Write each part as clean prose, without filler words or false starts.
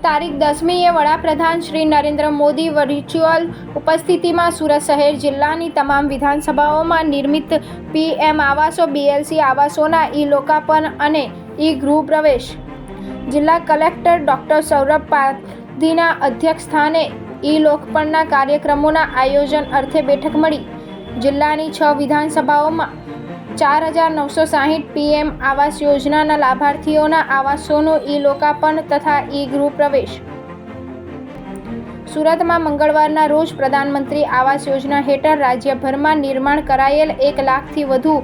તારીખ 10મીએ વડાપ્રધાન શ્રી નરેન્દ્ર મોદી વર્ચ્યુઅલ ઉપસ્થિતિમાં સુરત શહેર જિલ્લાની તમામ વિધાનસભાઓમાં નિર્મિત પીએમ આવાસો બીએલસી આવાસોના ઈ-લોકાર્પણ અને ઈ-ગૃહ પ્રવેશ. જિલ્લા કલેક્ટર ડોક્ટર સૌરભ પારધીના અધ્યક્ષસ્થાને ઈ-લોકાર્પણના કાર્યક્રમોના આયોજન અર્થે બેઠક મળી. જિલ્લાની 6 વિધાનસભાઓમાં 4,960 પીએમ આવાસ યોજનાના લાભાર્થીઓના આવાસોનું ઈ-લોકાર્પણ તથા ઈ-ગૃહ પ્રવેશ. સુરતમાં મંગળવારના રોજ પ્રધાનમંત્રી આવાસ યોજના હેઠળ રાજ્યભરમાં નિર્માણ કરાયેલ 1 લાખથી વધુ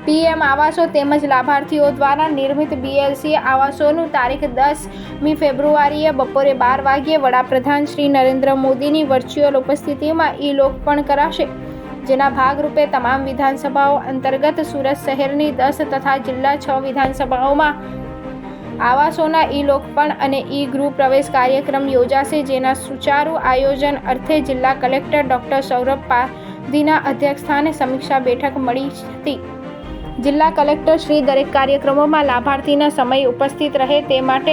પીએમ આવાસો તેમજ લાભાર્થીઓ દ્વારા નિર્મિત બીએલસી આવાસોનું તારીખ 10મી ફેબ્રુઆરીએ બપોરે 12 વાગ્યે વડાપ્રધાન શ્રી નરેન્દ્ર મોદીની વર્ચ્યુઅલ ઉપસ્થિતિમાં ઈ-લોકાર્પણ કરાશે. જેના ભાગરૂપે તમામ વિધાનસભાઓ અંતર્ગત સુરત શહેરની 10 તથા જિલ્લા 6 વિધાનસભાઓમાં આવાસોના ઈ-લોકાર્પણ અને ઈ-ગૃહ પ્રવેશ કાર્યક્રમ યોજાશે. જેના સુચારુ આયોજન અર્થે જિલ્લા કલેક્ટર ડોક્ટર સૌરભ પારધીના અધ્યક્ષસ્થાને સમીક્ષા બેઠક મળી હતી. જિલ્લા કલેક્ટર શ્રી દરેક કાર્યક્રમોમાં લાભાર્થીના સમય ઉપસ્થિત રહે તે માટે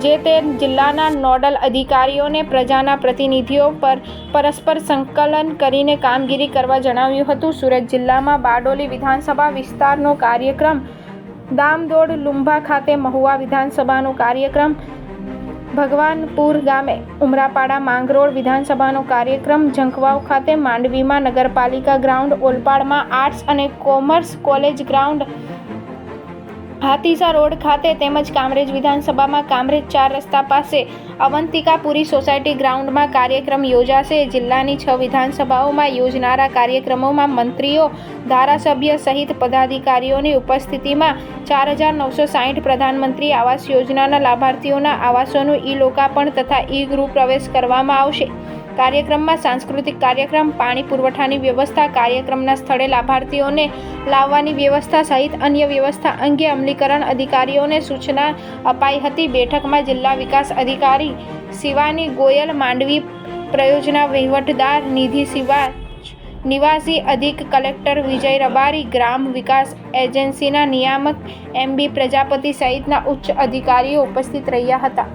જે તે જિલ્લાના નોડલ અધિકારીઓને પ્રજાના પ્રતિનિધિઓ પર પરસ્પર સંકલન કરીને કામગીરી કરવા જણાવ્યું હતું. સુરત જિલ્લામાં બારડોલી વિધાનસભા વિસ્તારનો કાર્યક્રમ, દામદોડ લુંભા ખાતે મહુવા વિધાનસભાનો કાર્યક્રમ, ભગવાનપુર ગામે ઉમરાપાડા માંગરોળ વિધાનસભાનો કાર્યક્રમ, ઝંખવાવ ખાતે માંડવીમાં નગરપાલિકા ગ્રાઉન્ડ, ઓલપાડમાં આર્ટ્સ અને commerce college ground, Hathisa road ખાતે તેમજ કામરેજ વિધાનસભામાં કામરેજ 4 રસ્તા પાસે અવંતિકાપુરી સોસાયટી ગ્રાઉન્ડમાં કાર્યક્રમ યોજાશે. જિલ્લાની 6 વિધાનસભાઓમાં યોજનારા કાર્યક્રમોમાં મંત્રીઓ, ધારાસભ્ય સહિત પદાધિકારીઓની ઉપસ્થિતિમાં 4,960 પ્રધાનમંત્રી આવાસ યોજનાના લાભાર્થીઓના આવાસોનું ઈ-લોકાર્પણ તથા ઈ-ગૃહ પ્રવેશ કરવામાં આવશે. કાર્યક્રમમાં સાંસ્કૃતિક કાર્યક્રમ, પાણી પુરવઠાની વ્યવસ્થા, કાર્યક્રમના સ્થળે લાભાર્થીઓને લાવવાની વ્યવસ્થા સહિત અન્ય વ્યવસ્થા અંગે અમલીકરણ અધિકારીઓને સૂચના અપાઈ હતી. બેઠકમાં જિલ્લા વિકાસ અધિકારી શિવાની ગોયલ, માંડવી પ્રયોજના વહીવટદાર નિધિ નિવાસી, અધિક કલેક્ટર વિજય રબારી, ગ્રામ વિકાસ એજન્સીના નિયામક MB પ્રજાપતિ સહિતના ઉચ્ચ અધિકારીઓ ઉપસ્થિત રહ્યા હતા.